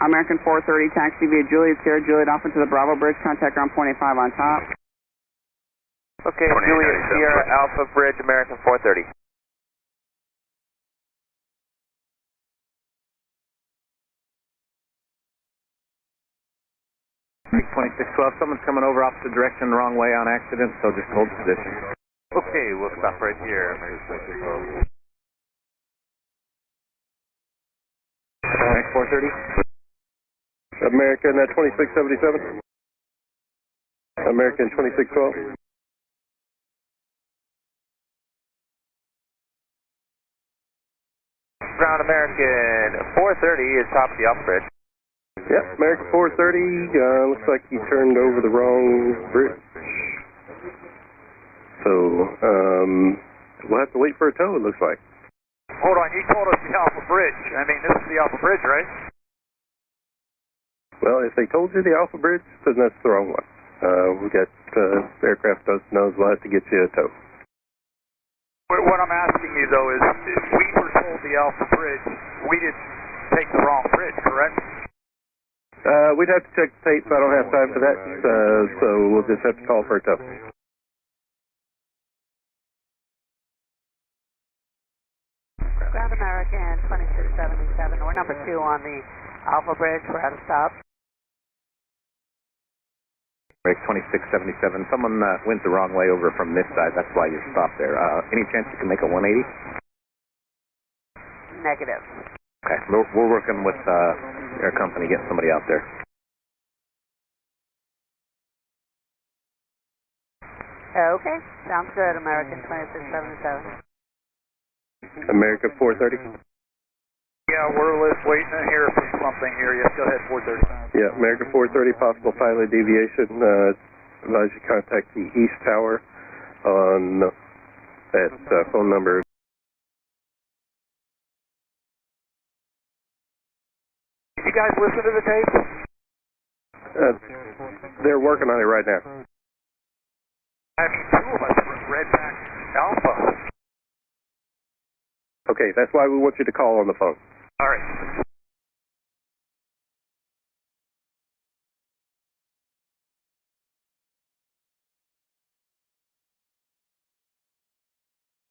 American 430, taxi via Juliet Sierra, Juliet off into the Bravo Bridge, contact ground point 85 on top. Okay, Juliet Sierra Alpha Bridge, American 430. 2612, someone's coming over opposite direction the wrong way on accident, so just hold position. Okay, we'll stop right here. Next 430. American 2677. American 2612. Ground American 430 is top of the Alpha Bridge. Yep, American 430, looks like he turned over the wrong bridge. So, we'll have to wait for a tow, it looks like. Hold on, you told us the Alpha Bridge. I mean, this is the Alpha Bridge, right? Well, if they told you the Alpha Bridge, then that's the wrong one. We got, the aircraft knows we'll have to get you a tow. What I'm asking you, though, is if we were told the Alpha Bridge, we didn't take the wrong bridge, correct? We'd have to check the tapes. I don't have time for that, so we'll just have to call for a tow. Ground American 2677, or number 2 on the Alpha Bridge, we're out of stop. Break 2677, someone went the wrong way over from this side, that's why you stopped there. Any chance you can make a 180? Negative. Okay, we're working with air company, getting somebody out there. Okay, sounds good, American 2677. American 430. Yeah, we're waiting here for something here. Yes, go ahead, 430. Yeah, American 430, possible pilot deviation. Advise you contact the East Tower on that phone number. Did you guys listen to the tape? They're working on it right now. I mean, 2 of us read back Alpha. Okay, that's why we want you to call on the phone.